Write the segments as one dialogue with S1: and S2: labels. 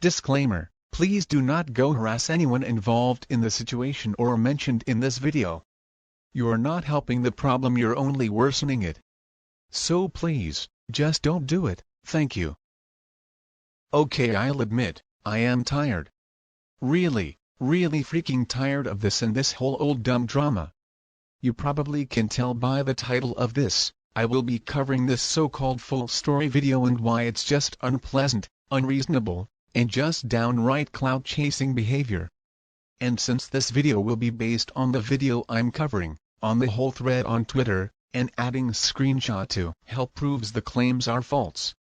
S1: Disclaimer: please do not go harass anyone involved in the situation or mentioned in this video. You're not helping the problem, you're only worsening it. So please, just don't do it, thank you. Okay, I'll admit, I am tired. Really freaking tired of this and this whole old dumb drama. You probably can tell by the title of this, I will be covering this so-called full story video and why it's just unpleasant, unreasonable, and just downright clout-chasing behavior. And since this video will be based on the video I'm covering, on the whole thread on Twitter, and adding screenshot to help proves the claims are false.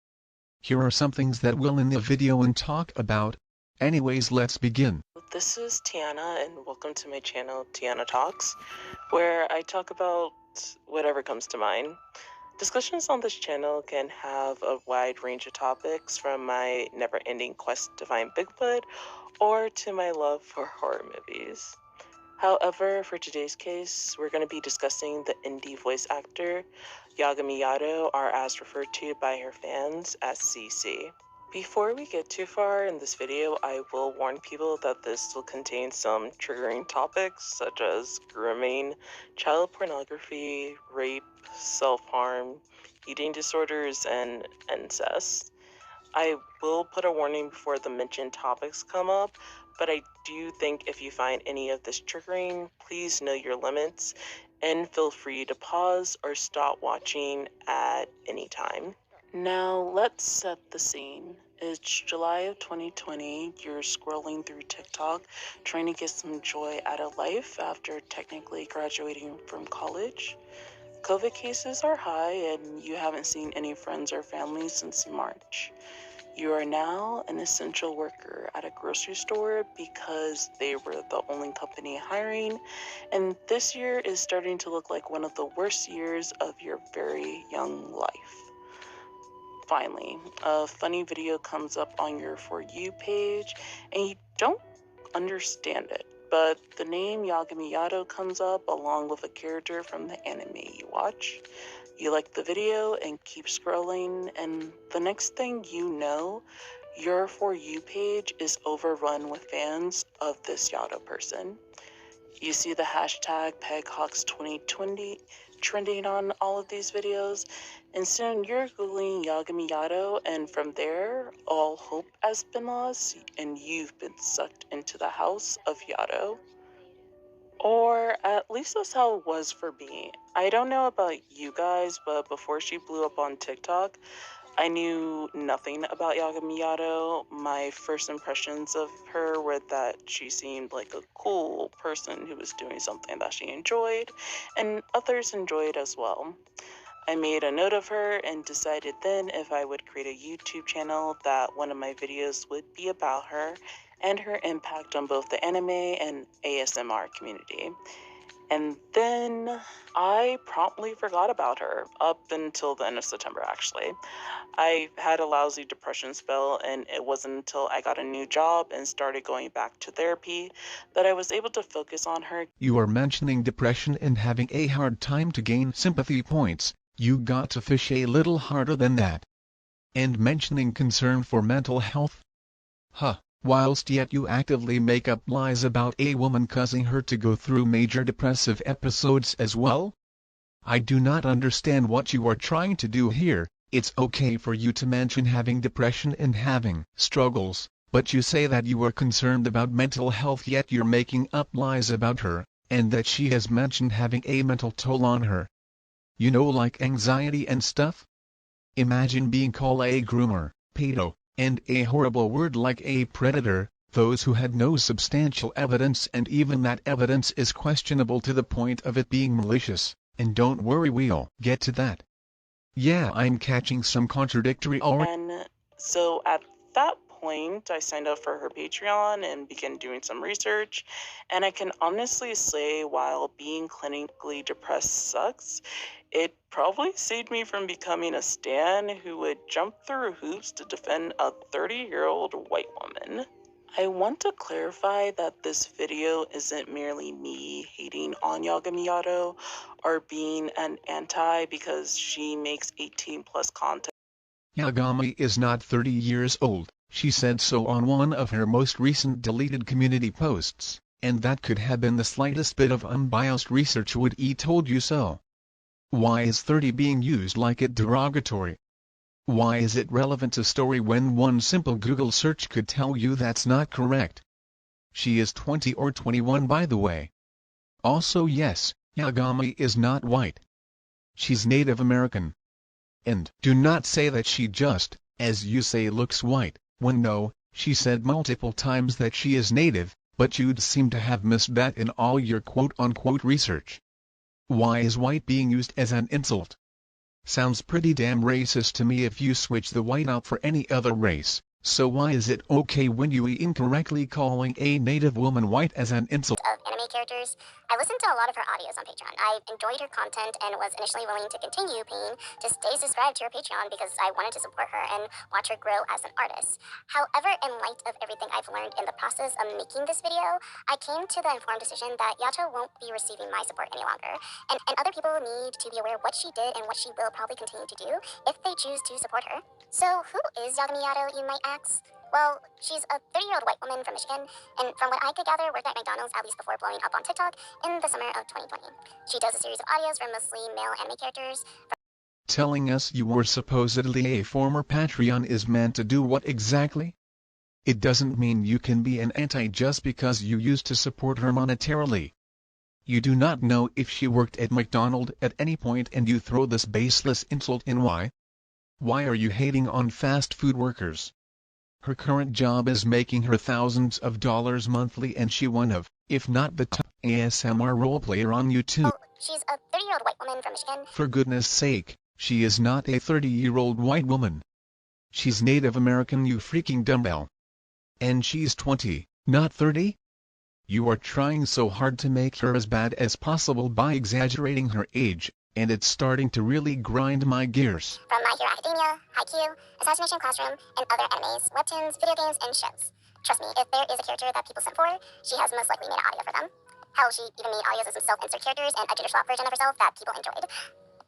S1: Here are some things that we'll in the video and talk about. Anyways, let's begin.
S2: This is Tiana and welcome to my channel Tanna Talks, where I talk about whatever comes to mind. Discussions on this channel can have a wide range of topics, from my never-ending quest to find Bigfoot or to my love for horror movies. However, for today's case, we're going to be discussing the indie voice actor Yagami Yato, or as referred to by her fans as Cece. Before we get too far in this video, I will warn people that this will contain some triggering topics such as grooming, child pornography, rape, self-harm, eating disorders, and incest. I will put a warning before the mentioned topics come up, but I do think if you find any of this triggering, please know your limits and feel free to pause or stop watching at any time. Now, let's set the scene. It's July of 2020. You're scrolling through TikTok, trying to get some joy out of life after technically graduating from college. COVID cases are high, and you haven't seen any friends or family since March. You are now an essential worker at a grocery store because they were the only company hiring, and this year is starting to look like one of the worst years of your very young life. Finally, a funny video comes up on your For You page, and you don't understand it, but the name Yagami Yato comes up along with a character from the anime you watch. You like the video and keep scrolling, and the next thing you know, your For You page is overrun with fans of this Yato person. You see the hashtag PegHawks2020 trending on all of these videos, and soon you're Googling Yagami Yato, and from there, all hope has been lost, and you've been sucked into the house of Yato. Or at least that's how it was for me. I don't know about you guys, but before she blew up on TikTok, I knew nothing about Yagami Yato. My first impressions of her were that she seemed like a cool person who was doing something that she enjoyed, and others enjoyed as well. I made a note of her and decided then if I would create a YouTube channel that one of my videos would be about her and her impact on both the anime and ASMR community. And then I promptly forgot about her, up until the end of September actually. I had a lousy depression spell, and it wasn't until I got a new job and started going back to therapy that I was able to focus on her.
S1: You are mentioning depression and having a hard time to gain sympathy points. You got to fish a little harder than that. And mentioning concern for mental health? Huh. Whilst yet you actively make up lies about a woman causing her to go through major depressive episodes as well? I do not understand what you are trying to do here. It's okay for you to mention having depression and having struggles, but you say that you are concerned about mental health, yet you're making up lies about her, and that she has mentioned having a mental toll on her. You know, like anxiety and stuff? Imagine being called a groomer, pedo, and a horrible word like a predator, those who had no substantial evidence, and even that evidence is questionable to the point of it being malicious, and don't worry, we'll get to that. Yeah, I'm catching some contradictory
S2: And so at that point, I signed up for her Patreon and began doing some research, and I can honestly say, while being clinically depressed sucks, it probably saved me from becoming a stan who would jump through hoops to defend a 30-year-old white woman. I want to clarify that this video isn't merely me hating on Yagami Yato or being an anti because she makes 18+ content.
S1: Yagami is not 30 years old. She said so on one of her most recent deleted community posts, and that could have been the slightest bit of unbiased research would told you so. Why is 30 being used like it derogatory? Why is it relevant to story when one simple Google search could tell you that's not correct? She is 20 or 21 by the way. Also yes, Yagami is not white. She's Native American. And do not say that she just, as you say, looks white, when no, she said multiple times that she is Native, but you'd seem to have missed that in all your quote-unquote research. Why is white being used as an insult? Sounds pretty damn racist to me if you switch the white out for any other race, so why is it okay when you incorrectly calling a Native woman white as an insult?
S3: Of anime characters. I listened to a lot of her audios on Patreon. I enjoyed her content and was initially willing to continue paying to stay subscribed to her Patreon because I wanted to support her and watch her grow as an artist. However, in light of everything I've learned in the process of making this video, I came to the informed decision that Yato won't be receiving my support any longer. And other people need to be aware of what she did and what she will probably continue to do if they choose to support her. So who is Yagami Yato, you might ask? Well, she's a 30-year-old white woman from Michigan, and from what I could gather, worked at McDonald's at least before blowing up on TikTok in the summer of 2020. She does a series of audios from mostly male anime characters.
S1: Telling us you were supposedly a former Patreon is meant to do what exactly? It doesn't mean you can be an anti just because you used to support her monetarily. You do not know if she worked at McDonald's at any point and you throw this baseless insult in. Why? Why are you hating on fast food workers? Her current job is making her thousands of dollars monthly and she one of, if not the top ASMR roleplayer on YouTube.
S3: Oh, she's a 30-year-old white woman from Michigan.
S1: For goodness sake, she is not a 30-year-old white woman. She's Native American, you freaking dumbbell. And she's 20, not 30? You are trying so hard to make her as bad as possible by exaggerating her age, and it's starting to really grind my gears.
S3: From My Hero Academia, Haikyuu, Assassination Classroom, and other animes, webtoons, video games, and shows. Trust me, if there is a character that people sent for, she has most likely made an audio for them. Hell, she even made audios of some self-insert characters and a gender swap version of herself that people enjoyed.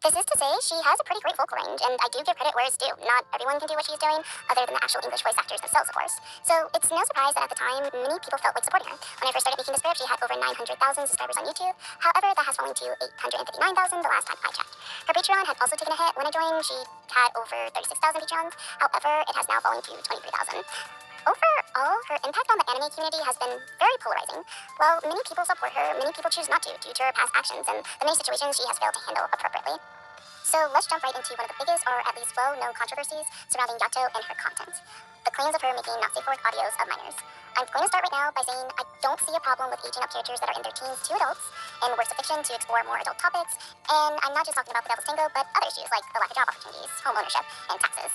S3: This is to say, she has a pretty great vocal range, and I do give credit where it's due. Not everyone can do what she's doing, other than the actual English voice actors themselves, of course. So it's no surprise that at the time, many people felt like supporting her. When I first started making this script, she had over 900,000 subscribers on YouTube. However, that has fallen to 859,000 the last time I checked. Her Patreon had also taken a hit. When I joined, she had over 36,000 Patreons. However, it has now fallen to 23,000. Overall, her impact on the anime community has been very polarizing. While many people support her, many people choose not to due to her past actions and the many situations she has failed to handle appropriately. So let's jump right into one of the biggest, or at least well-known controversies surrounding Yato and her content. The claims of her making not-safe-for-work audios of minors. I'm going to start right now by saying I don't see a problem with aging up characters that are in their teens to adults in works of fiction to explore more adult topics, and I'm not just talking about the Devil's Tango, but other issues like the lack of job opportunities, home ownership, and taxes.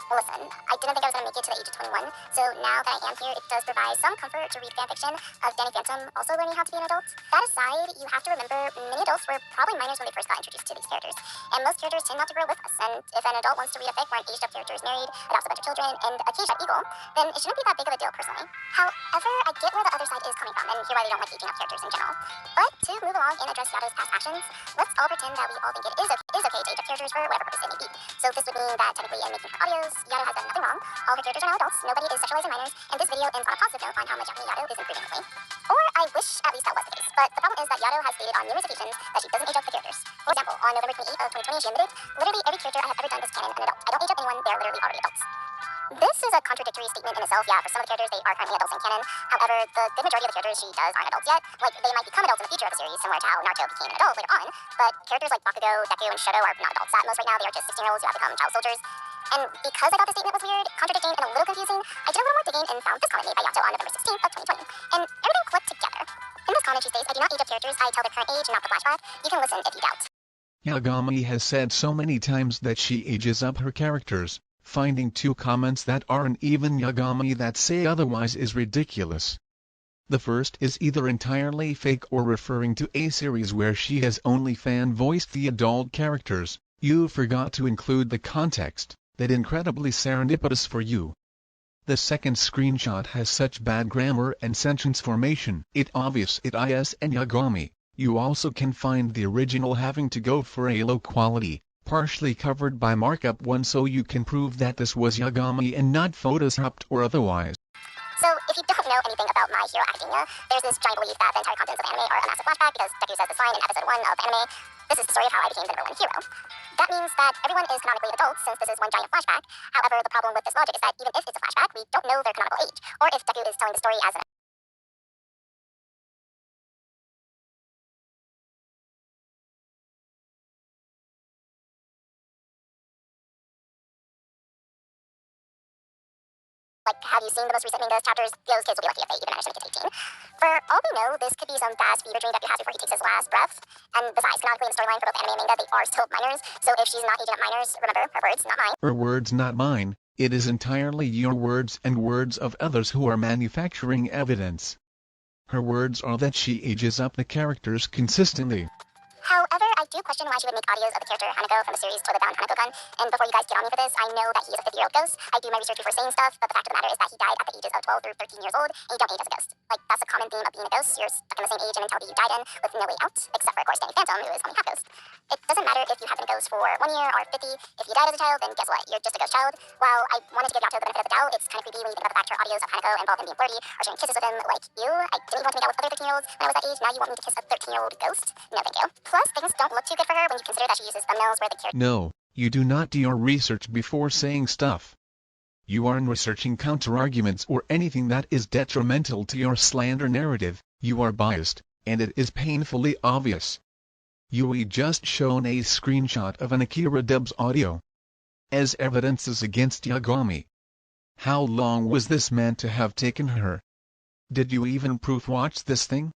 S3: Listen, I didn't think I was going to make it to the age of 21, so now that I am here, it does provide some comfort to read fanfiction of Danny Phantom also learning how to be an adult. That aside, you have to remember many adults were probably minors when they first got introduced to these characters, and most characters tend not to grow with us, and if an adult wants to read a fic where an aged-up character is married, adopts a bunch of children, and a caged-up eagle, then it shouldn't be that big of a deal personally. However, I get where the other side is coming from, and hear why they don't like aging up characters in general. But to move along and address Yato's past actions, let's all pretend that we all think it is okay to age up characters for whatever purpose it may be. So this would mean that technically in making her audios, Yato has done nothing wrong. All her characters are now adults, nobody is sexualizing minors, and this video ends on a positive note on how much Yagami Yato is improving lately. Or I wish at least that was the case, but the problem is that Yato has stated on numerous occasions that she doesn't age up the characters. For example, on November 28th of 2020, she admitted, literally every character I have ever done is canon an adult. I don't age up anyone, they are literally already adults. This is a contradictory statement in itself. Yeah, for some of the characters, they are currently adults in canon. However, the good majority of the characters she does aren't adults yet. Like, they might become adults in the future of the series, similar to how Naruto became an adult later on, but characters like Bakugo, Deku, and Shoto are not adults. At most right now, they are just 16-year-olds who have become child soldiers. And because I thought the statement was weird, contradicting, and a little confusing, I did a little more digging and found this comment made by Yato on November 16th of 2020. And everything clicked together. In this comment, she states, I do not age up characters, I tell their current age, not the flashback. You can listen if you doubt.
S1: Yagami has said so many times that she ages up her characters. Finding two comments that aren't even Yagami that say otherwise is ridiculous. The first is either entirely fake or referring to a series where she has only fan-voiced the adult characters. You forgot to include the context. That incredibly serendipitous for you. The second screenshot has such bad grammar and sentence formation. It obvious it is and Yagami. You also can find the original having to go for a low quality, partially covered by markup 1 so you can prove that this was Yagami and not photoshopped or otherwise.
S3: So, if you don't know anything about My Hero Academia, there's this giant belief that the entire contents of the anime are a massive flashback because Deku says this line in episode 1 of the anime, "This is the story of how I became the #1 hero." That means that everyone is canonically adults since this is one giant flashback. However, the problem with this logic is that even if it's a flashback, we don't know their canonical age, or if Deku is telling the story as an like, have you seen the most recent manga's chapters? Those kids will be lucky if they even manage to make it to 18. For all we know, this could be some fast fever dream Deku has before he takes his last breath. And besides, canonically in the storyline for both anime and manga, they are still minors. So if she's not aging up minors, remember, her words, not mine.
S1: Her words, not mine. It is entirely your words and words of others who are manufacturing evidence. Her words are that she ages up the characters consistently.
S3: However, I do question why she would make audios of the character Hanako from the series Toilet Bound Hanako-gun. And before you guys get on me for this, I know that he is a 50-year-old ghost. I do my research before saying stuff, but the fact of the matter is that he died at the ages of 12 through 13 years old, and you don't age as a ghost. Like, that's a common theme of being a ghost. You're stuck in the same age and mentality you died in, with no way out, except for, of course, Danny Phantom, who is only half ghost. It doesn't matter if you have been a ghost for 1 year or 50. If you died as a child, then guess what? You're just a ghost child. While I wanted to give Yato the benefit of the doubt, it's kind of creepy when you think about the fact her audios of Hanako involve him being flirty or sharing kisses with him. Like, you? I didn't even want to make out with other 13-year-olds when I was that age. Now you want me to kiss a 13-year-old ghost? No, thank you. Plus, things don't look too good for her when you consider that she uses thumbnails where the character...
S1: No, you do not do your research before saying stuff. You aren't researching counter-arguments or anything that is detrimental to your slander narrative. You are biased, and it is painfully obvious. You just shown a screenshot of an Akira dub's audio as evidences against Yagami. How long was this meant to have taken her? Did you even proof watch this thing?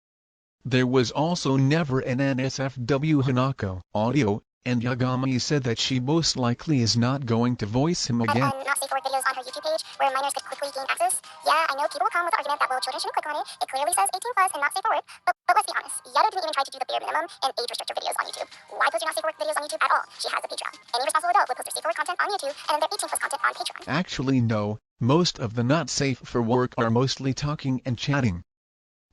S1: There was also never an NSFW Hanako audio, and Yagami said that she most likely is not going to voice him again.
S3: Not safe for work videos on her YouTube page where minors could quickly gain access. Yeah, I know people will come with the argument that, well, children shouldn't click on it. It clearly says 18 plus and not safe for work. But let's be honest, Yato didn't even try to do the bare minimum and age restricted videos on YouTube. Why post your not safe for work videos on YouTube at all? She has a Patreon. Any responsible adult would post their safe for work content on YouTube and then their 18 plus content on Patreon.
S1: Actually no, most of the not safe for work are mostly talking and chatting.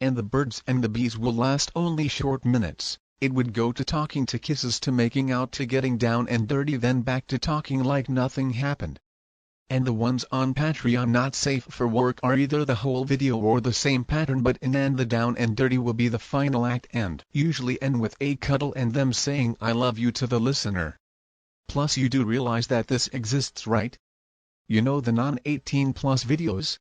S1: And the birds and the bees will last only short minutes. It would go to talking to kisses to making out to getting down and dirty, then back to talking like nothing happened. And the ones on Patreon not safe for work are either the whole video or the same pattern, but in and the down and dirty will be the final act and usually end with a cuddle and them saying I love you to the listener. Plus you do realize that this exists, right? You know the non-18 plus videos?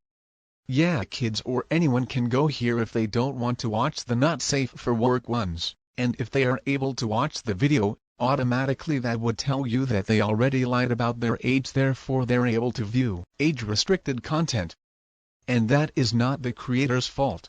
S1: Yeah, kids or anyone can go here if they don't want to watch the not safe for work ones. And if they are able to watch the video, automatically that would tell you that they already lied about their age, therefore they're able to view age-restricted content. And that is not the creator's fault.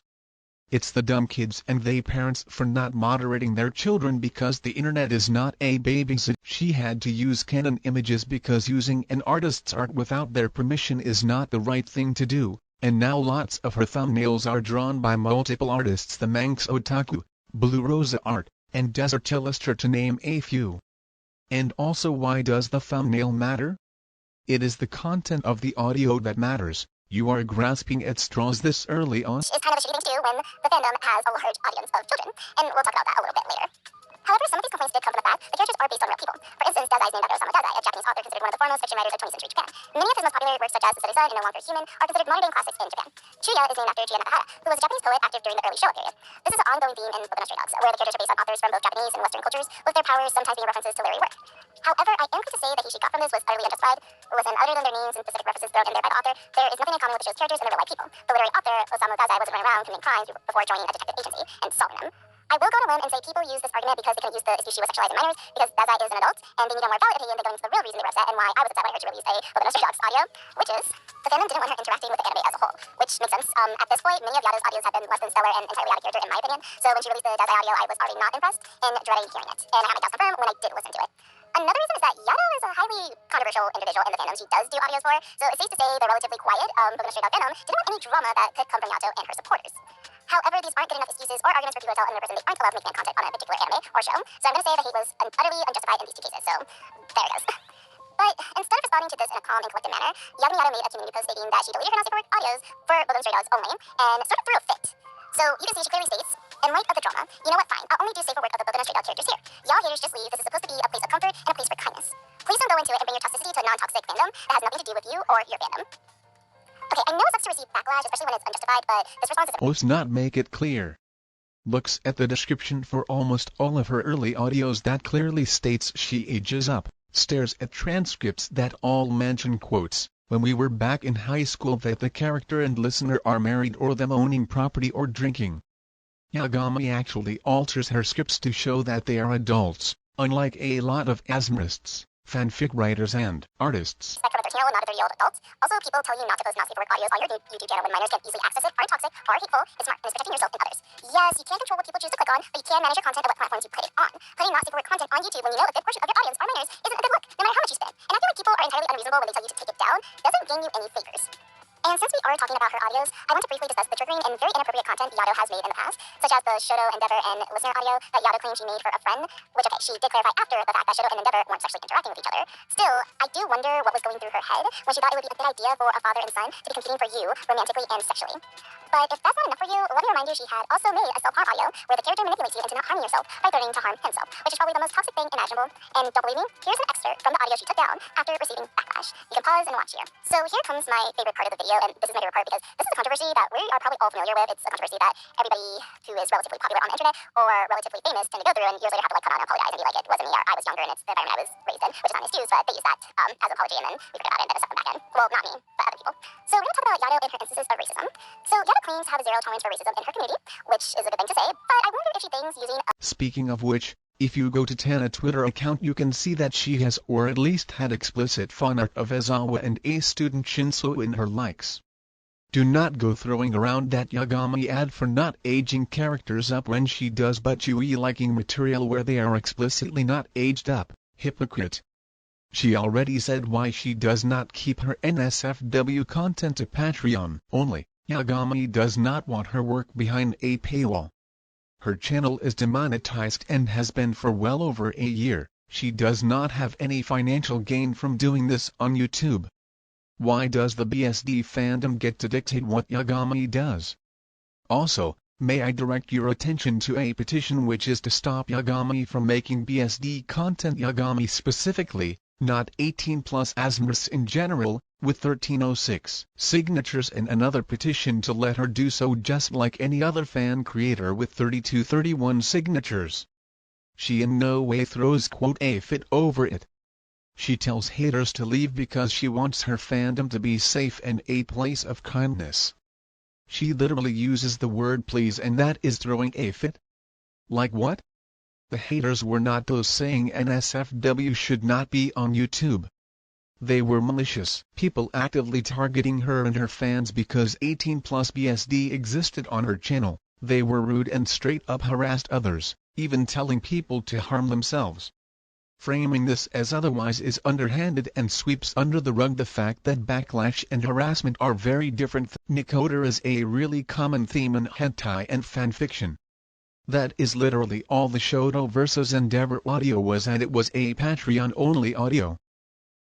S1: It's the dumb kids and they parents for not moderating their children because the internet is not a babysit. She had to use Canon images because using an artist's art without their permission is not the right thing to do, and now lots of her thumbnails are drawn by multiple artists, the Manx Otaku, Blue Rosa Art, and Desert Illustrator to name a few. And also, why does the thumbnail matter? It is the content of the audio that matters. You are grasping at straws this early on.
S3: It's kind of a shitty thing to do when the fandom has a large audience of children, and we'll talk about that a little bit later. However, some of these complaints did come from the fact the characters are based on real people. For instance, Dazai is named after Osamu Dazai, a Japanese author considered one of the foremost fiction writers of 20th century Japan. Many of his most popular works, such as The Sun and No Longer Human, are considered modern-day classics in Japan. Chuya is named after Gia Nakahara, who was a Japanese poet active during the early Showa period. This is an ongoing theme in Boku no Stray Dogs, where the characters are based on authors from both Japanese and Western cultures, with their powers sometimes being references to literary work. However, I am quick to say that he she got from this was utterly unjustified. Listen, other than their names and specific references thrown in there by the author, there is nothing in common with the show's characters and their real-life people. The literary author, Osamu Dazai, wasn't running around committing crimes before joining a detective agency and solving them. I will go on a limb and say people use this argument because they couldn't use the excuse she was sexualizing minors, because Dazai is an adult, and they need a more valid opinion than going into the real reason they were upset and why I was upset when I heard she released a Boku no Stray Dogs audio, which is the fandom didn't want her interacting with the anime as a whole, which makes sense. At this point, many of Yato's audios have been less than stellar and entirely out of character in my opinion, so when she released the Dazai audio, I was already not impressed and dreading hearing it, and I have my doubts confirmed when I did listen to it. Another reason is that Yato is a highly controversial individual in the fandom she does do audios for, so it's safe to say the relatively quiet Boku no Stray Dog Venom didn't want any drama that could come from Yato and her supporters. However, these aren't good enough excuses or arguments for people to tell another person they aren't allowed to make fan content on a particular anime or show, so I'm going to say the hate was utterly unjustified in these two cases, so there it goes. But instead of responding to this in a calm and collected manner, Yagami Yato made a community post stating that she deleted her not safe for work audios for Boku no Stray Dogs only, and sort of threw a fit. So you can see she clearly states, In light of the drama, you know what, fine, I'll only do safer work of the book and straight out characters here. Y'all haters just leave. This is supposed to be a place of comfort and a place for kindness. Please don't go into it and bring your toxicity to a non-toxic fandom that has nothing to do with you or your fandom. Okay, I know it sucks to receive backlash, especially when it's unjustified, but this response is...
S1: Let's not make it clear. Looks at the description for almost all of her early audios that clearly states she ages up, stares at transcripts that all mention quotes, "When we were back in high school," that the character and listener are married or them owning property or drinking. Yagami actually alters her scripts to show that they are adults, unlike a lot of asmerists, fanfic writers and artists.
S3: From a 13-year-old, not a 30-year-old adult. Also, people tell you not to post nasty work audios on your YouTube channel when minors can easily access it, aren't toxic, are hateful, is smart, and is protecting yourself and others. Yes, you can't control what people choose to click on, but you can manage your content and what platforms you put it on. Putting nasty work content on YouTube when you know a good portion of your audience are minors isn't a good look, no matter how much you spend. And I feel like people are entirely unreasonable when they tell you to take it down. Doesn't gain you any favors. And since we are talking about her audios, I want to briefly discuss the triggering and very inappropriate content Yato has made in the past, such as the Shoto, Endeavor, and Listener audio that Yato claimed she made for a friend, which, okay, she did clarify after the fact that Shoto and Endeavor weren't sexually interacting with each other. Still, I do wonder what was going through her head when she thought it would be a good idea for a father and son to be competing for you, romantically and sexually. But if that's not enough for you, let me remind you she had also made a self-harm audio where the character manipulates you into not harming yourself by threatening to harm himself, which is probably the most toxic thing imaginable. And don't believe me? Here's an excerpt from the audio she took down after receiving backlash. You can pause and watch here. So here comes my favorite part of the video, and this is my favorite part because this is a controversy that we are probably all familiar with. It's a controversy that everybody who is relatively popular on the internet or relatively famous tend to go through and years later have to like come out and apologize and be like, it wasn't me, or I was younger and it's the environment I was raised in, which is not an excuse, but they use that as an apology and then we forget about it and then it's stuff back in. Well, not me, but other people. So we're going to talk about Yato and her instances of racism. So Yato claims to have zero tolerance for racism in her community, which is a good thing to say, but I wonder if she thinks using a...
S1: Speaking of which, if you go to Tanna Twitter account you can see that she has or at least had explicit fan art of Aizawa and a student Shinso in her likes. Do not go throwing around that Yagami ad for not aging characters up when she does but you liking material where they are explicitly not aged up, hypocrite. She already said why she does not keep her NSFW content to Patreon only. Yagami does not want her work behind a paywall. Her channel is demonetized and has been for well over a year. She does not have any financial gain from doing this on YouTube. Why does the BSD fandom get to dictate what Yagami does? Also, may I direct your attention to a petition which is to stop Yagami from making BSD content, Yagami specifically, not 18+ asmers in general, with 1306 signatures, and another petition to let her do so just like any other fan creator with 3231 signatures. She in no way throws a fit over it. She tells haters to leave because she wants her fandom to be safe and a place of kindness. She literally uses the word please, and that is throwing a fit? Like what? The haters were not those saying NSFW should not be on YouTube. They were malicious people actively targeting her and her fans because 18+ BSD existed on her channel. They were rude and straight up harassed others, even telling people to harm themselves. Framing this as otherwise is underhanded and sweeps under the rug the fact that backlash and harassment are very different. Nicoder is a really common theme in hentai and fanfiction. That is literally all the Shoto vs Endeavor audio was, and it was a Patreon-only audio.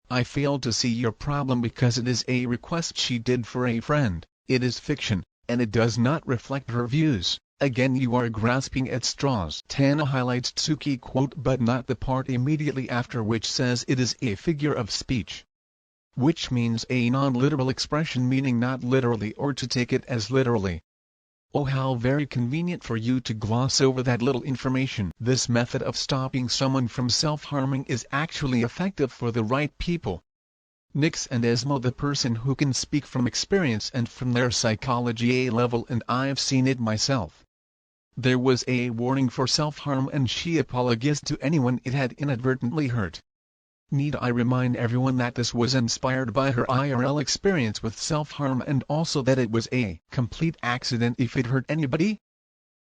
S1: I failed to see your problem because it is a request she did for a friend, it is fiction, and it does not reflect her views. Again, you are grasping at straws. Tanna highlights Tsuki quote but not the part immediately after which says it is a figure of speech. Which means a non-literal expression, meaning not literally or to take it as literally. Oh, how very convenient for you to gloss over that little information. This method of stopping someone from self-harming is actually effective for the right people. Nix and Esmo, the person who can speak from experience and from their psychology A level, and I've seen it myself. There was a warning for self-harm and she apologized to anyone it had inadvertently hurt. Need I remind everyone that this was inspired by her IRL experience with self-harm, and also that it was a complete accident if it hurt anybody?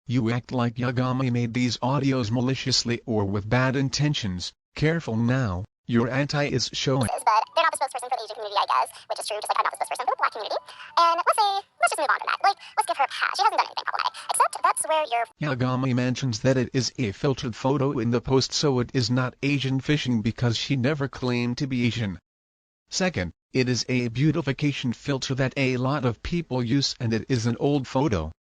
S1: You act like Yagami made these audios maliciously or with bad intentions. Careful now, your anti is showing.
S3: But they're not the spokesperson for the Asian community, I guess, which is true, just like I'm not the spokesperson for the Black community. And let's just move on from that. Like, let's give her a pass. She hasn't done anything problematic, except that's where you're...
S1: Yagami mentions that it is a filtered photo in the post, so it is not Asian fishing because she never claimed to be Asian. Second, it is a beautification filter that a lot of people use and it is an old photo.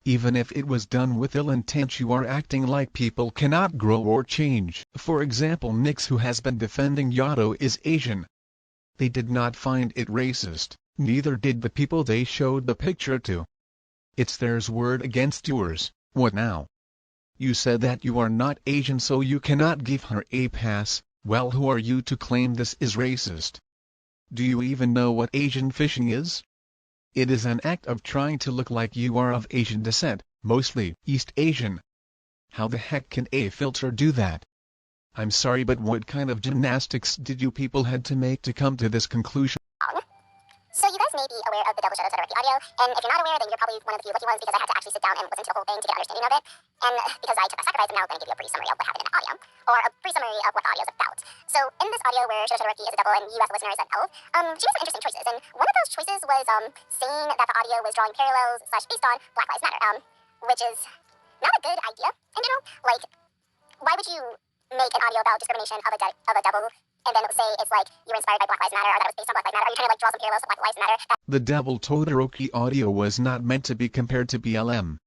S1: Even if it was done with ill intent, you are acting like people cannot grow or change. For example, Nix, who has been defending Yato, is Asian. They did not find it racist, neither did the people they showed the picture to. It's theirs word against yours. What now? You said that you are not Asian, so you cannot give her a pass. Well, who are you to claim this is racist? Do you even know what Asian fishing is? It is an act of trying to look like you are of Asian descent, mostly East Asian. How the heck can a filter do that? I'm sorry, but what kind of gymnastics did you people had to make to come to this conclusion?
S3: So you guys may be aware of the double shadows that are at the audio, and if you're not aware, then you're probably one of the few lucky ones, because I had to actually sit down and listen to the whole thing to get an understanding of it. And because I took a sacrifice, I'm now going to give you a brief summary of what happened in the audio, or a brief summary of what the audio is about. So in this audio where Shadow Todoroki is a devil and you as a listener is an elf, she made some interesting choices, and one of those choices was saying that the audio was drawing parallels / based on Black Lives Matter, which is not a good idea in general. Like, why would you make an audio about discrimination of a devil and then say it's like you're inspired by Black Lives Matter, or that it was based on Black Lives Matter? Are you trying to like draw some parallels to Black Lives Matter?
S1: The Devil Todoroki audio was not meant to be compared to BLM.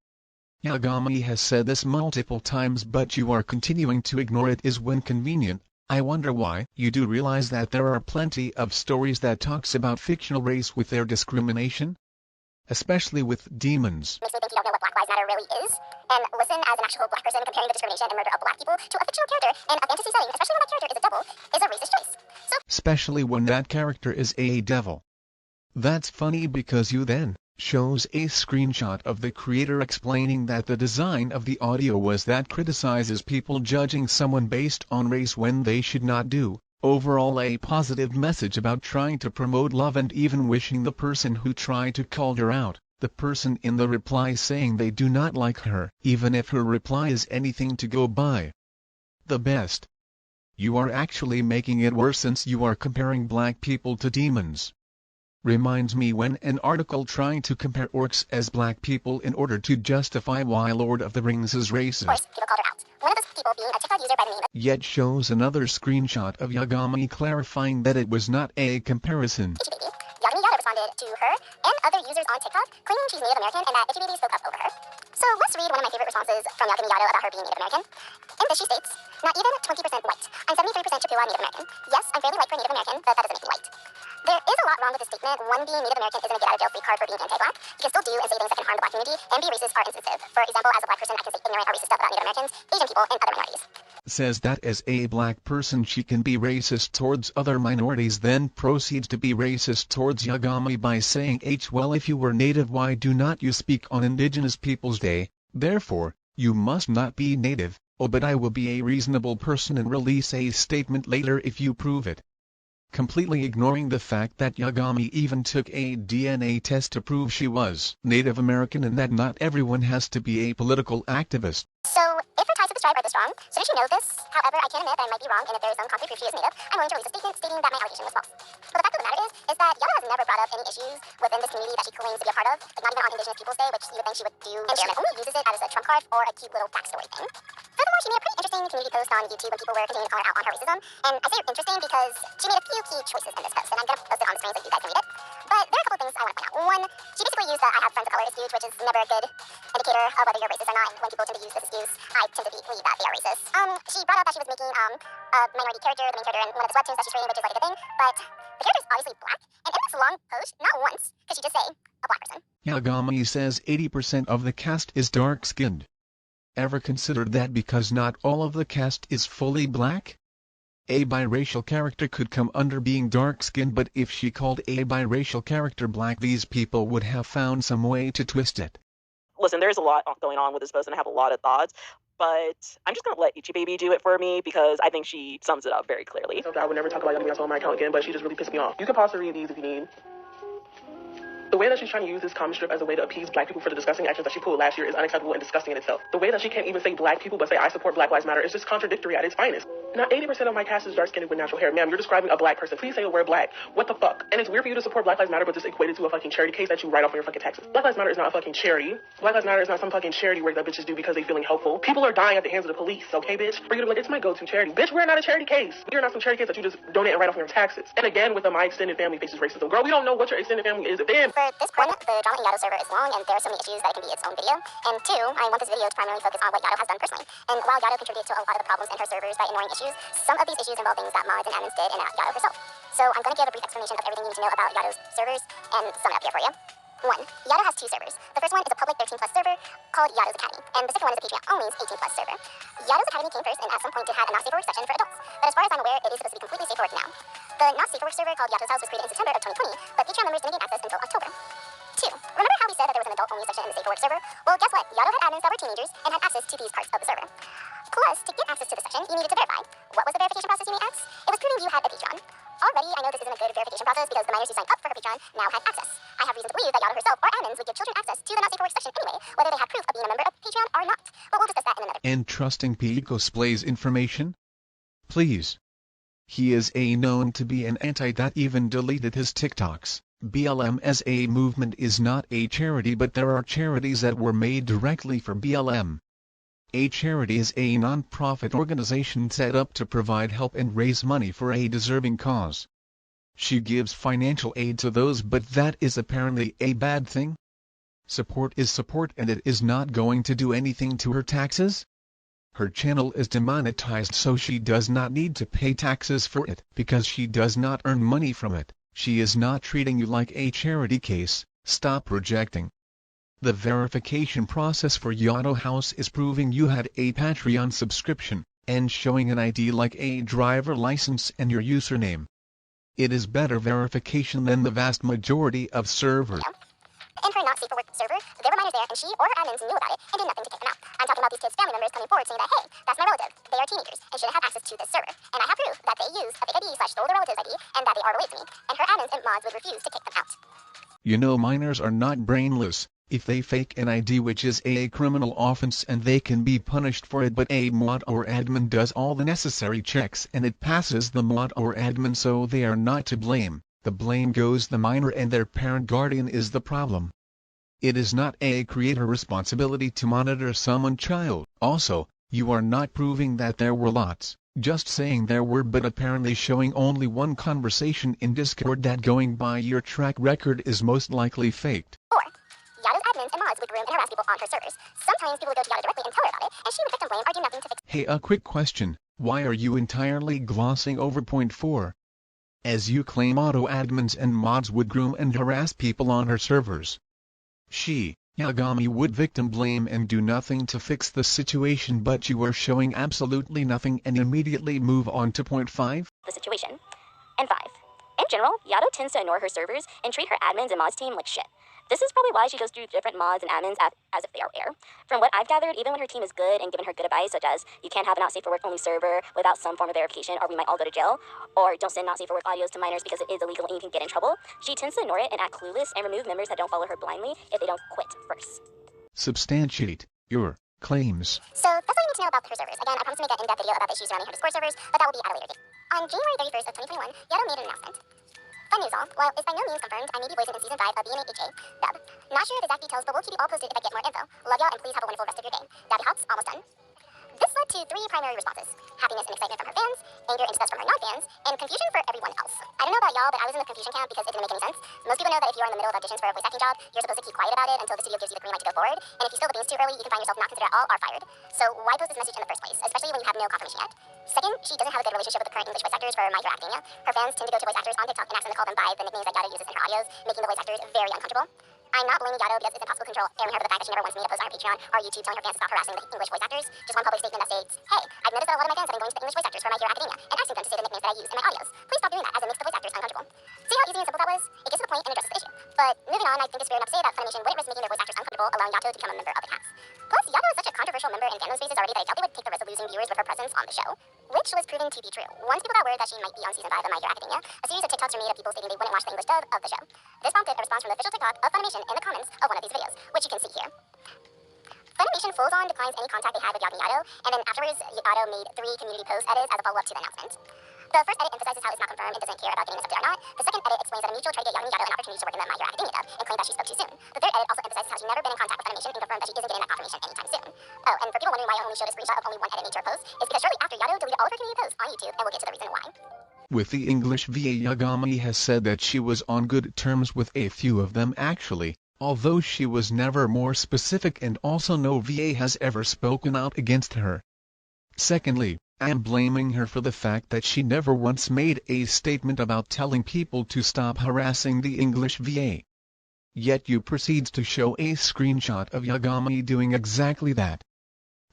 S1: Yagami has said this multiple times, but you are continuing to ignore it is when convenient. I wonder why. You do realize that there are plenty of stories that talks about fictional race with their discrimination? Especially with demons.
S3: Makes me think you don't know what Black Lives Matter really is, and listen as an actual black person comparing the discrimination and murder of black people to a fictional character in a fantasy setting, especially when that character is a devil, is a racist choice. So,
S1: especially when that character is a devil. That's funny because you then shows a screenshot of the creator explaining that the design of the audio was that criticizes people judging someone based on race when they should not do. Overall, a positive message about trying to promote love and even wishing the person who tried to call her out, the person in the reply saying they do not like her, even if her reply is anything to go by. The best. You are actually making it worse since you are comparing black people to demons. Reminds me when an article trying to compare orcs as black people in order to justify why Lord of the Rings is racist.
S3: of course, people called her out. One of those people being a TikTok user by the name of
S1: Yet shows another screenshot of Yagami clarifying that it was not a comparison.
S3: Itchy Baby. Yagami Yato responded to her and other users on TikTok claiming she's Native American and that Itchy Baby spoke up over her. So let's read one of my favorite responses from Yagami Yato about her being Native American. In this she states, "Not even 20% white. I'm 73% Chippewa Native American. Yes, I'm fairly white for a Native American, but that doesn't make me white." There is a lot wrong with this statement. One, being Native American isn't a get-out-of-jail-free card for being anti-black. You can still do and say things that can harm the black community and be racist or insensitive. For example, as a black person, I can say ignorant or racist stuff about Native Americans, Asian people, and other minorities.
S1: Says that as a black person she can be racist towards other minorities, then proceeds to be racist towards Yagami by saying, well, if you were native, why do not you speak on Indigenous Peoples Day? Therefore, you must not be native. Oh, but I will be a reasonable person and release a statement later if you prove it. Completely ignoring the fact that Yagami even took a DNA test to prove she was Native American and that not everyone has to be a political activist.
S3: So, if her ties to this tribe are this strong, shouldn't she know this? However, I can admit that I might be wrong, and if there is some concrete proof she is Native, I'm willing to release a statement stating that my allegation was false. But the fact of the matter is that Yato has never brought up any issues within this community that she claims to be a part of, like not even on Indigenous Peoples Day, which you would think she would do, and she only uses it as a trump card or a cute little backstory thing. Furthermore, she made a pretty interesting community post on YouTube when people were continuing to call her out on her racism, and I say interesting because she made a few key choices in this post, and I'm going to post it on the screen so you guys can read it. But there are a couple of things I want to point out. One, she basically used the I have friends of color excuse, which is never a good indicator of whether you're racist or not, and when people tend to use this excuse, I tend to believe that they are racist. She brought up that she was making a minority character, the main character in one of the webtoons that she's creating, which is like a good thing, but the character is obviously black, and in this long post, not once could she just say a black person.
S1: Yagami says 80% of the cast is dark-skinned. Ever considered that because not all of the cast is fully black? A biracial character could come under being dark-skinned, but if she called a biracial character black, these people would have found some way to twist it.
S2: Listen, there's a lot going on with this post, and I have a lot of thoughts, but I'm just going to let Itchy Baby do it for me because I think she sums it up very clearly.
S4: I would never talk about Yagami Yato on my account again, but she just really pissed me off. You can pause to read these if you need. The way that she's trying to use this comic strip as a way to appease black people for the disgusting actions that she pulled last year is unacceptable and disgusting in itself. The way that she can't even say black people but say I support Black Lives Matter is just contradictory at its finest. Now, 80% of my cast is dark-skinned with natural hair. Ma'am, you're describing a black person. Please say the word black. What the fuck? And it's weird for you to support Black Lives Matter, but this equated to a fucking charity case that you write off on your fucking taxes. Black Lives Matter is not a fucking charity. Black Lives Matter is not some fucking charity work that bitches do because they feeling helpful. People are dying at the hands of the police, okay, bitch? For you to be like, it's my go-to charity. Bitch, we're not a charity case. We're not some charity case that you just donate and write off on your taxes. And again, with the my extended family faces racism. Girl, we don't know what your extended family is. Then
S3: For this point, the Drama Yato server is long, and there are so many issues that it can be its own video. And two, I want this video to primarily focus on what Yato has done personally. And while Yato contributed to a lot of the problems in her servers by ignoring issues, some of these issues involve things that mods and admins did and Yato herself. So I'm going to give a brief explanation of everything you need to know about Yato's servers and sum it up here for you. 1. Yato has 2 servers. The first one is a public 13+ server called Yato's Academy, and the second one is a Patreon-only 18+ server. Yato's Academy came first and at some point did have a not safe for work section for adults, but as far as I'm aware, it is supposed to be completely safe for work now. The not safe for work server called Yato's House was created in September of 2020, but Patreon members didn't gain access until October. 2. Remember how we said that there was an adult-only section in the safe for work server? Well, guess what? Yato had admins that were teenagers and had access to these parts of the server. Plus, to get access to the section, you needed to verify. What was the verification process, you may ask? It was proving you had a Patreon. Already, I know this isn't a good verification process because the minors who signed up for her Patreon now have access. I have reason to believe that Yato herself or admins would give children access to the not safe for work section anyway, whether they had proof of being a member of Patreon or not. But we'll discuss that in another.
S1: And trusting Pico displays information? Please. He is known to be an anti that even deleted his TikToks. BLM as a movement is not a charity, but there are charities that were made directly for BLM. A charity is a non-profit organization set up to provide help and raise money for a deserving cause. She gives financial aid to those, but that is apparently a bad thing. Support is support, and it is not going to do anything to her taxes. Her channel is demonetized, so she does not need to pay taxes for it because she does not earn money from it. She is not treating you like a charity case. Stop projecting. The verification process for Yato House is proving you had a Patreon subscription, and showing an ID like a driver license and your username. It is better verification than the vast majority of servers.
S3: In her not safe for work server, there were minors there, and she or her admins knew about it and did nothing to kick them out. I'm talking about these kids' family members coming forward saying that, hey, that's my relative, they are teenagers, and shouldn't have access to this server. And I have proof that they used a fake ID/stole their relative's ID, and that they are related to me, and her admins and mods would refuse to kick them out.
S1: You know, minors are not brainless. If they fake an ID, which is a criminal offense, and they can be punished for it, but a mod or admin does all the necessary checks and it passes the mod or admin, so they are not to blame. The blame goes the minor, and their parent guardian is the problem. It is not a creator responsibility to monitor someone's child. Also, you are not proving that there were lots, just saying there were, but apparently showing only one conversation in Discord that, going by your track record, is most likely faked.
S3: 4. Yato's admins and mods would groom and harass people on her servers. Sometimes people would go to Yato directly and tell her about it, and she would victim blame or do nothing to fix it.
S1: Hey, a quick question. Why are you entirely glossing over point 4? As you claim auto admins and mods would groom and harass people on her servers. She, Yagami, would victim blame and do nothing to fix the situation, but you are showing absolutely nothing and immediately move on to point 5?
S5: The situation. And 5. In general, Yato tends to ignore her servers and treat her admins and mods team like shit. This is probably why she goes through different mods and admins as if they are rare. From what I've gathered, even when her team is good and given her good advice, such as you can't have a not safe for work only server without some form of verification or we might all go to jail, or don't send not safe for work audios to minors because it is illegal and you can get in trouble, she tends to ignore it and act clueless and remove members that don't follow her blindly if they don't quit first.
S1: Substantiate your claims.
S3: So that's all you need to know about her servers. Again, I promise to make an in-depth video about the issues surrounding her Discord servers, but that will be at a later date. On January 31st of 2021, Yato made an announcement. Fun news all, while it's by no means confirmed, I may be voicing in Season 5 of BNHA dub. Not sure of exact details, but we'll keep you all posted if I get more info. Love y'all, and please have a wonderful rest of your day. Dabby Hots, almost done. This led to 3 primary responses: happiness and excitement from her fans, anger and disgust from her non-fans, and confusion for everyone else. I don't know about y'all, but I was in the confusion camp because it didn't make any sense. Most people know that if you are in the middle of auditions for a voice acting job, you're supposed to keep quiet about it until the studio gives you the green light to go forward, and if you spill the beans too early, you can find yourself not considered at all or fired. So why post this message in the first place, especially when you have no confirmation yet? Second, she doesn't have a good relationship with the current English voice actors for My Hero Academia. Her fans tend to go to voice actors on TikTok and ask them to call them by the nicknames that Yato uses in her audios, making the voice actors very uncomfortable. I'm not blaming Yato because it's impossible to control airing her for the fact that she never wants me to post on her Patreon or YouTube telling her fans to stop harassing the English voice actors. Just one public statement that states, hey, I've noticed that a lot of my fans have been going to the English voice actors for My Hero Academia and asking them to say the nicknames that I use in my audios. Please stop doing that, as it makes the voice actors uncomfortable. See how easy and simple that was? It gets to the point and addresses the issue. But moving on, I think it's fair enough to say that Funimation wouldn't risk making their voice actors uncomfortable, allowing Yato to become a member of the cast. Plus, Yato is such a controversial member in fandom spaces already that I doubt they would take the risk of losing viewers with her presence on the show, which was proving to be true. Once people got word that she might be on Season 5 of My Hero Academia, a series of TikToks were made of people stating they wouldn't watch the English dub of the show. This prompted a response from the official TikTok of Funimation in the comments of one of these videos, which you can see here. Funimation full-on declines any contact they had with Yagami Yato, and then afterwards, Yato made 3 community post edits as a follow-up to the announcement. The first edit emphasizes how it's not confirmed and doesn't care about getting accepted or not. The second edit explains that a mutual tried to get Yagami Yato an opportunity to work in the My Hero Academia and claimed that she spoke too soon. The third edit also emphasizes how she's never been in contact with Funimation and confirmed that she isn't getting that confirmation anytime soon. Oh, and for people wondering why I only showed a screenshot of only one edit made to her post, is because shortly after Yato deleted all of her community posts on YouTube, and we'll get to the reason why.
S1: With the English VA, Yagami has said that she was on good terms with a few of them actually, although she was never more specific, and also no VA has ever spoken out against her. Secondly, I am blaming her for the fact that she never once made a statement about telling people to stop harassing the English VA. Yet you proceeds to show a screenshot of Yagami doing exactly that.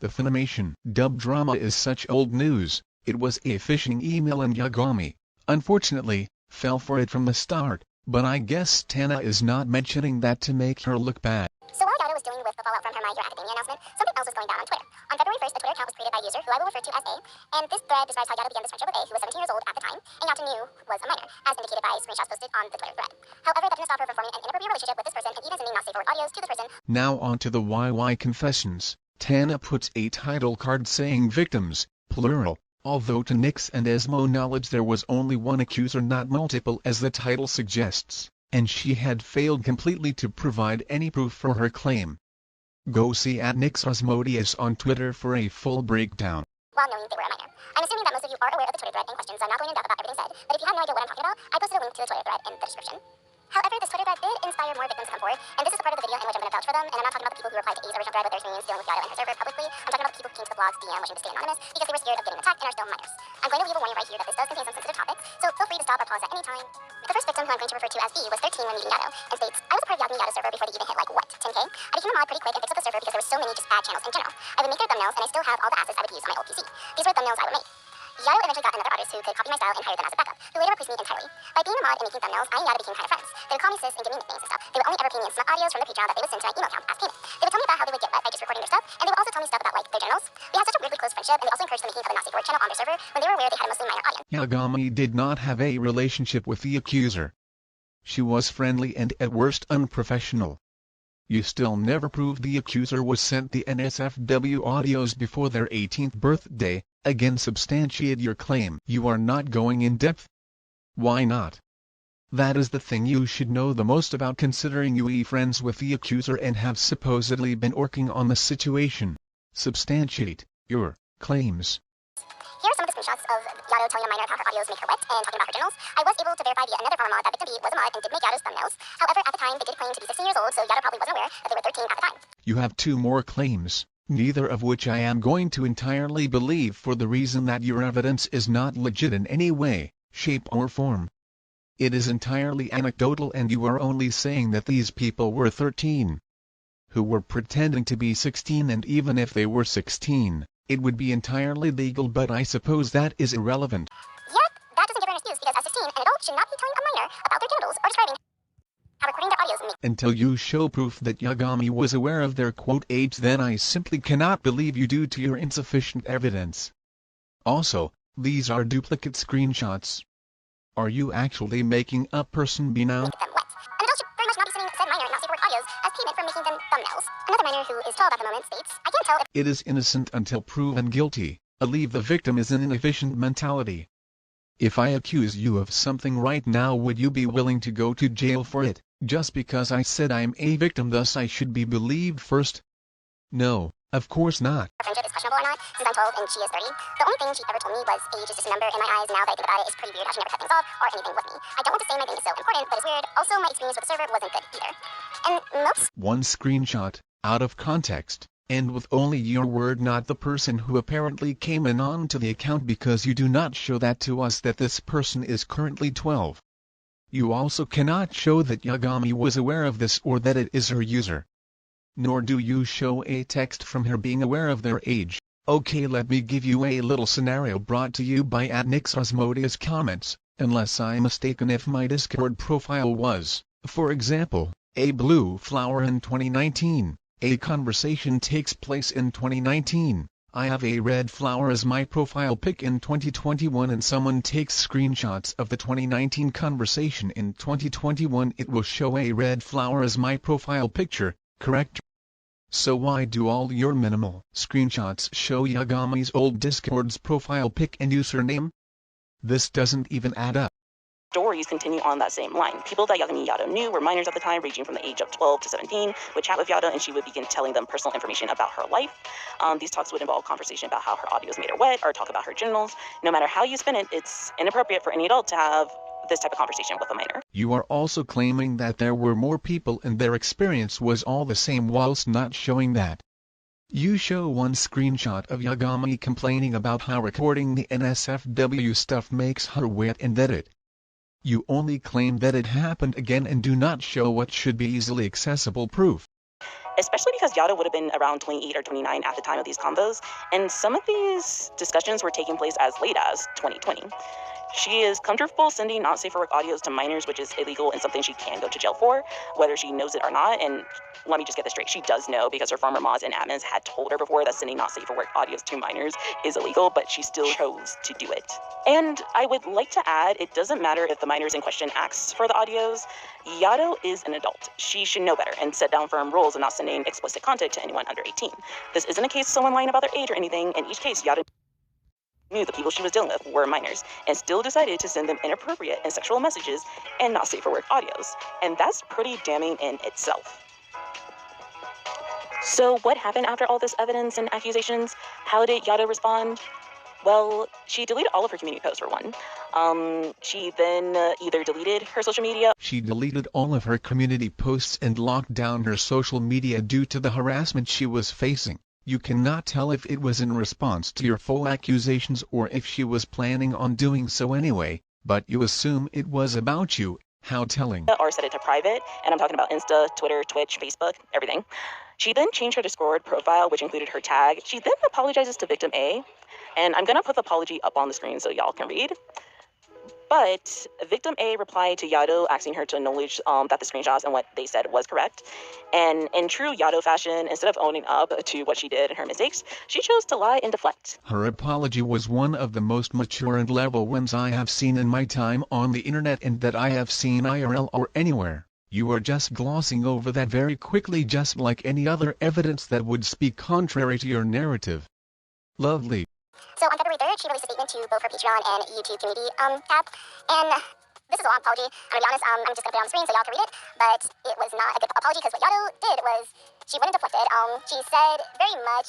S1: The Funimation dub drama is such old news. It was a phishing email and Yagami, unfortunately, fell for it from the start, but I guess Tanna is not mentioning that to make her look bad.
S3: So while Yato was dealing with the fallout from her My Hero Academia announcement, something else was going down on Twitter. On February 1st, a Twitter account was created by a user who I will refer to as A, and this thread describes how Yato began this friendship with A, who was 17 years old at the time, and Yato knew was a minor, as indicated by screenshots posted on the Twitter thread. However, that didn't stop her from forming an inappropriate relationship with this person and even sending not safe for work audios to the person.
S1: Now on to the YY confessions. Tanna puts a title card saying victims, plural, although to Nyx and Esmo knowledge there was only one accuser, not multiple as the title suggests, and she had failed completely to provide any proof for her claim. Go see at NyxOsmodius on Twitter for a full breakdown.
S3: While knowing they were a minor. I'm assuming that most of you are aware of the Twitter thread in question, so I'm not going in depth about everything said, but if you have no idea what I'm talking about, I posted a link to the Twitter thread in the description. However, this Twitter thread did inspire more victims to come forward, and this is a part of the video in which I'm going to vouch for them, and I'm not talking about the people who replied to A's original thread with their experience dealing with Yato and her server publicly. I'm talking about the people who came to the blog's DM wishing to stay anonymous because they were scared of getting attacked and are still minors. I'm going to leave a warning right here that this does contain some sensitive topics, so feel free to stop or pause at any time. The first victim, who I'm going to refer to as B, was 13 when meeting Yato, and states, I was a part of Yagami Yato's server before they even hit like, what, 10k? I became a mod pretty quick and fixed up the server because there were so many just bad channels in general. I would make their thumbnails, and I still have all the assets I would use on my old PC. These were thumbnails I would make. Yato eventually got another artist who could copy my style and hired them as a backup, who later replaced me entirely. By being a mod and making thumbnails, I and Yato became kind of friends. They would call me sis and give me nicknames and stuff. They would only ever pay me in smut audios from the Patreon that they would send to my email account as payment. They would tell me about how they would get wet by just recording their stuff, and they would also tell me stuff about like their journals. We had such a weirdly close friendship, and they also encouraged the making of a not safe for work channel on their server when they were aware they had a mostly minor audience.
S1: Yagami did not have a relationship with the accuser. She was friendly and at worst unprofessional. You still never proved the accuser was sent the NSFW audios before their 18th birthday. Again, substantiate your claim. You are not going in depth. Why not? That is the thing you should know the most about, considering you are friends with the accuser and have supposedly been working on the situation. Substantiate your claims.
S3: Here are some of the screenshots of Yato telling a minor how her audios make her wet and talking about her journals. I was able to verify via another former mod that victim B was a mod and did make Yato's thumbnails. However, at the time, they did claim to be 16 years old, so Yato probably wasn't aware that they were 13 at the time.
S1: You have 2 more claims, neither of which I am going to entirely believe for the reason that your evidence is not legit in any way, shape or form. It is entirely anecdotal, and you are only saying that these people were 13. Who were pretending to be 16, and even if they were 16, it would be entirely legal, but I suppose that is irrelevant.
S3: Yet, that doesn't give her an excuse, because as 16, an adult should not be telling a minor about their genitals or describing how recording their audios make.
S1: Until you show proof that Yagami was aware of their quote age, then I simply cannot believe you due to your insufficient evidence. Also, these are duplicate screenshots. Are you actually making up person B now?
S3: Make them wet. An adult should very much not be sending said minor not safe for work audios as payment for making them thumbnails. Another minor who is 12 at the moment states, I can't tell if
S1: It is innocent until proven guilty. A leave the victim is an inefficient mentality. If I accuse you of something right now, would you be willing to go to jail for it, just because I said I'm a victim, thus I should be believed first? No, of course not.
S3: her friendship is questionable or not, since I'm 12 and she is 30. The only thing she ever told me was age is just a number in my eyes. Now that I think about it, it's pretty weird how she never cut things off or anything with me. I don't want to say my name is so important, but it's weird. Also, my experience with the server wasn't good either. And most...
S1: One screenshot, out of context, and with only your word, not the person who apparently came in onto the account, because you do not show that to us that this person is currently 12. You also cannot show that Yagami was aware of this or that it is her user. Nor do you show a text from her being aware of their age. Okay, let me give you a little scenario brought to you by @NyxOsmodius comments, unless I'm mistaken if my Discord profile was, for example, a blue flower in 2019. A conversation takes place in 2019. I have a red flower as my profile pic in 2021, and someone takes screenshots of the 2019 conversation in 2021. It will show a red flower as my profile picture, correct? So why do all your minimal screenshots show Yagami's old Discord's profile pic and username? This doesn't even add up.
S2: Stories continue on that same line. People that Yagami Yato knew were minors at the time, ranging from the age of 12 to 17, would chat with Yato and she would begin telling them personal information about her life. These talks would involve conversation about how her audios made her wet or talk about her genitals. No matter how you spin it, it's inappropriate for any adult to have this type of conversation with a minor.
S1: You are also claiming that there were more people and their experience was all the same whilst not showing that. You show one screenshot of Yagami complaining about how recording the NSFW stuff makes her wet and that it. You only claim that it happened again and do not show what should be easily accessible proof.
S2: Especially because Yato would have been around 28 or 29 at the time of these combos, and some of these discussions were taking place as late as 2020. She is comfortable sending not safe for work audios to minors, which is illegal and something she can go to jail for, whether she knows it or not. And let me just get this straight. She does know because her former mods and admins had told her before that sending not safe for work audios to minors is illegal, but she still chose to do it. And I would like to add, it doesn't matter if the minors in question asks for the audios. Yato is an adult. She should know better and set down firm rules and not sending explicit content to anyone under 18. This isn't a case of someone lying about their age or anything. In each case, Yato knew the people she was dealing with were minors and still decided to send them inappropriate and sexual messages and not safe for work audios. And that's pretty damning in itself. So what happened after all this evidence and accusations? How did Yato respond? Well, she deleted all of her community posts for one. She then either deleted her social media.
S1: She deleted all of her community posts and locked down her social media due to the harassment she was facing. You cannot tell if it was in response to your full accusations or if she was planning on doing so anyway, but you assume it was about you. How telling.
S2: Or set it to private, and I'm talking about Insta, Twitter, Twitch, Facebook, everything. She then changed her Discord profile, which included her tag. She then apologizes to victim A, and I'm gonna put the apology up on the screen so y'all can read. But victim A replied to Yato asking her to acknowledge that the screenshots and what they said was correct. And in true Yato fashion, instead of owning up to what she did and her mistakes, she chose to lie and deflect.
S1: Her apology was one of the most mature and level ones I have seen in my time on the internet and that I have seen IRL or anywhere. You are just glossing over that very quickly, just like any other evidence that would speak contrary to your narrative. Lovely.
S3: So on February 3rd, she released a statement to both her Patreon and YouTube community tab. And this is a long apology. I'm going to be honest, I'm just going to put it on the screen so y'all can read it. But it was not a good apology because what Yato did was she went and deflected. She said very much,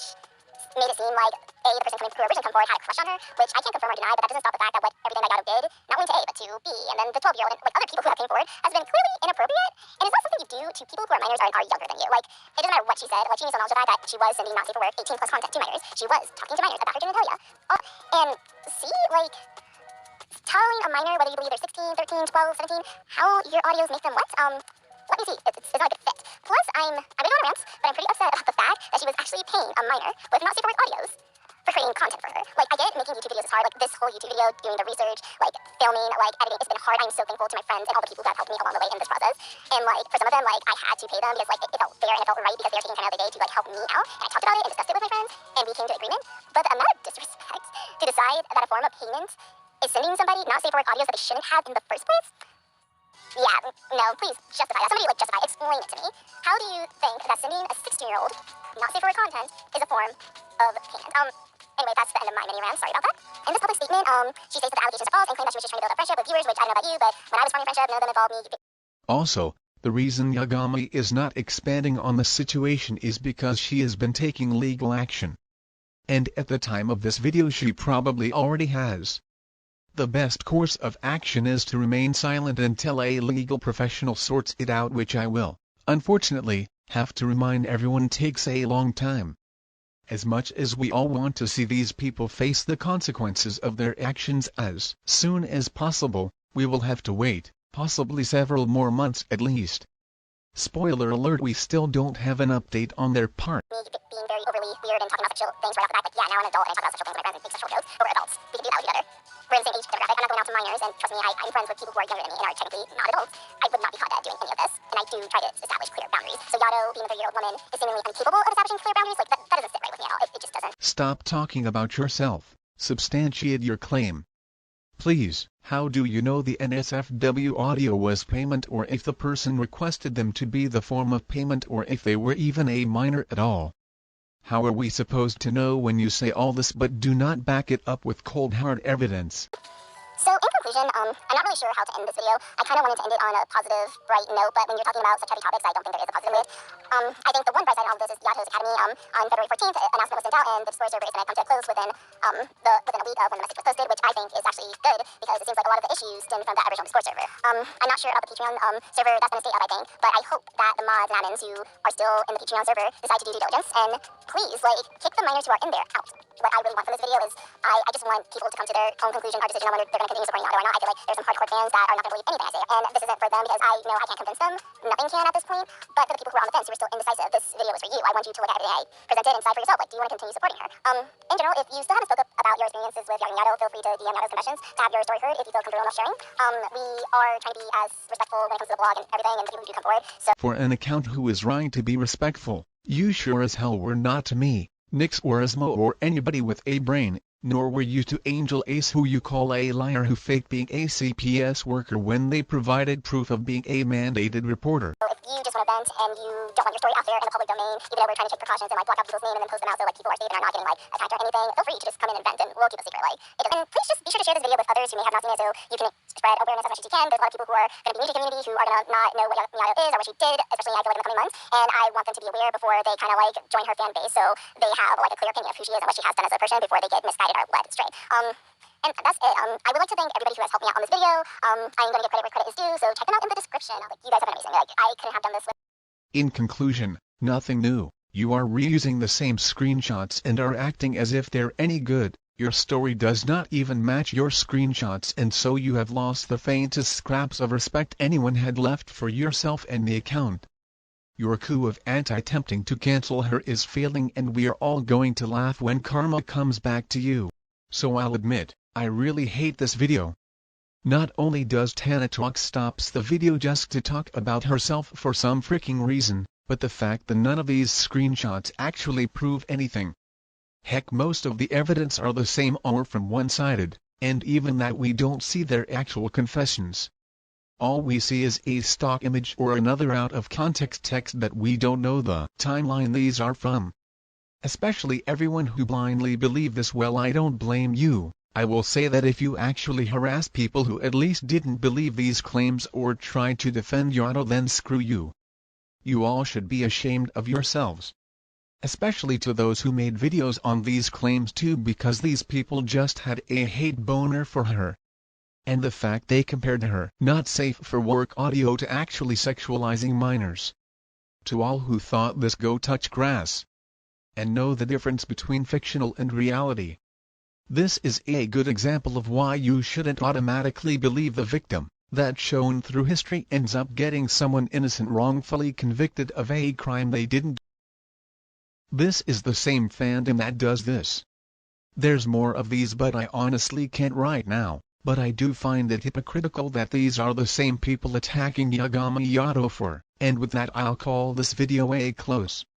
S3: made it seem like A, the person who originally came forward had a crush on her, which I can't confirm or deny, but that doesn't stop the fact that everything that Yato did, not only to A, but to B, and then the 12-year-old and like other people who have came forward, has been clearly inappropriate. And it's not something you do to people who are minors or are younger than you. Like, it doesn't matter what she said. Like, she needs to acknowledge the fact that she was sending not safe for work 18+ content to minors. She was talking to minors about her genitalia. And see, like, telling a minor, whether you believe they're 16, 13, 12, 17, how your audios make them wet, let me see. It's not a good fit. Plus, I'm going on rants, but I'm pretty upset about the fact that she was actually paying a minor with not safe for work audios for creating content for her. Like, I get making YouTube videos is hard. Like, this whole YouTube video, doing the research, like, filming, like, editing, it's been hard. I'm so thankful to my friends and all the people who have helped me along the way in this process. And, like, for some of them, like, I had to pay them because, like, it felt fair and it felt right because they were taking time out of their day to, like, help me out. And I talked about it and discussed it with my friends, and we came to an agreement. But the amount of disrespect to decide that a form of payment is sending somebody not safe for work audios that they shouldn't have in the first place? Yeah, no, please justify that. Somebody, like, justify, explain it to me. How do you think that sending a 16-year-old not safe for work content is a form of payment? Anyway, that's the end of my mini rant. Sorry about that. In this public statement, she states that the allegations are false and claimed that she was just trying to build a friendship with viewers, which I don't know about you, but when I was forming friendship, none of them involved me.
S1: Also, the reason Yagami is not expanding on the situation is because she has been taking legal action. And at the time of this video she probably already has. The best course of action is to remain silent until a legal professional sorts it out, which I will, unfortunately, have to remind everyone takes a long time. As much as we all want to see these people face the consequences of their actions as soon as possible, we will have to wait, possibly several more months at least. Spoiler alert, we still don't have an update on their part.
S3: Me being very overly weird and talking about sexual things right off the bat, but yeah, now I'm an adult and I talk about sexual things with my friends and make sexual jokes, but we're adults. We can do that with each other. We're in the same age demographic. I'm not going out to minors, and trust me, I'm friends with people who are younger than me and are technically not adults. I would not be caught doing any of this, and I do try to establish clear boundaries. So Yato, being a 30-year-old woman, is seemingly incapable of establishing clear boundaries. Like, that doesn't sit right with me at all. It just doesn't.
S1: Stop talking about yourself. Substantiate your claim. Please, how do you know the NSFW audio was payment, or if the person requested them to be the form of payment, or if they were even a minor at all? How are we supposed to know when you say all this but do not back it up with cold hard evidence?
S3: So in conclusion, I'm not really sure how to end this video. I kind of wanted to end it on a positive, bright note, but when you're talking about such heavy topics, I don't think there is a positive mood. I think the one bright side of all of this is Yato's Academy. On February 14th, an announcement was sent out, and the Discord server is going to come to a close within within a week of when the message was posted, which I think is actually good, because it seems like a lot of the issues stem from that original Discord server. I'm not sure about the Patreon server that's going to stay up, I think, but I hope that the mods and admins who are still in the Patreon server decide to do due diligence, and please, kick the minors who are in there out. What I really want from this video is I just want people to come to their own conclusion or decision on whether they're going to continue supporting Yato or not. I feel like there's some hardcore fans that are not going to believe anything I say, and this isn't for them because I know I can't convince them. Nothing can at this point. But for the people who are on the fence, who are still indecisive, this video is for you. I want you to look at everything I presented and decide for yourself. Do you want to continue supporting her? In general, if you still haven't spoke up about your experiences with Yagami Yato, feel free to DM Yato's Confessions to have your story heard if you feel comfortable enough sharing. We are trying to be as respectful when it comes to the blog and everything, and the people who do come forward. So
S1: For an account who is trying to be respectful, you sure as hell were not to me, Nix or Asmo or anybody with a brain, nor were you to Angel Ace, who you call a liar, who faked being a CPS worker when they provided proof of being a mandated reporter.
S3: if you just want to vent and you don't want your story out there in the public domain, even though we're trying to take precautions and block out people's names and then post them out so people are safe and are not getting attacked or anything, feel free to just come in and vent and we'll keep a secret. And please just be sure to share this video with others who may have not seen it so you can spread awareness as much as you can. There's a lot of people who are going to be new to the community who are going to not know what Yagami Yato is or what she did, especially I feel like in the coming months, and I want them to be aware before they kind of join her fan base so they have a clear opinion of who she is and what she has done as a person before they get misguided or led astray. And that's it. I would like to thank everybody who has helped me out on this video. I'm going to give credit where credit is due, so check them out in the description. You guys have been amazing. I couldn't have done this with...
S1: In conclusion, nothing new. You are reusing the same screenshots and are acting as if they're any good. Your story does not even match your screenshots, and so you have lost the faintest scraps of respect anyone had left for yourself and the account. Your coup of anti-tempting to cancel her is failing, and we are all going to laugh when karma comes back to you. So I'll admit, I really hate this video. Not only does Tanna Talk stops the video just to talk about herself for some freaking reason, but the fact that none of these screenshots actually prove anything. Heck, most of the evidence are the same or from one-sided, and even that we don't see their actual confessions. All we see is a stock image or another out-of-context text that we don't know the timeline these are from. Especially everyone who blindly believe this. Well, I don't blame you. I will say that if you actually harass people who at least didn't believe these claims or tried to defend Yato, then screw you. You all should be ashamed of yourselves. Especially to those who made videos on these claims too, because these people just had a hate boner for her. And the fact they compared her not safe for work audio to actually sexualizing minors. To all who thought this, go touch grass and know the difference between fictional and reality. This is a good example of why you shouldn't automatically believe the victim that shown through history ends up getting someone innocent wrongfully convicted of a crime they didn't. This is the same fandom that does this. There's more of these, but I honestly can't right now, but I do find it hypocritical that these are the same people attacking Yagami Yato for, and with that I'll call this video a close.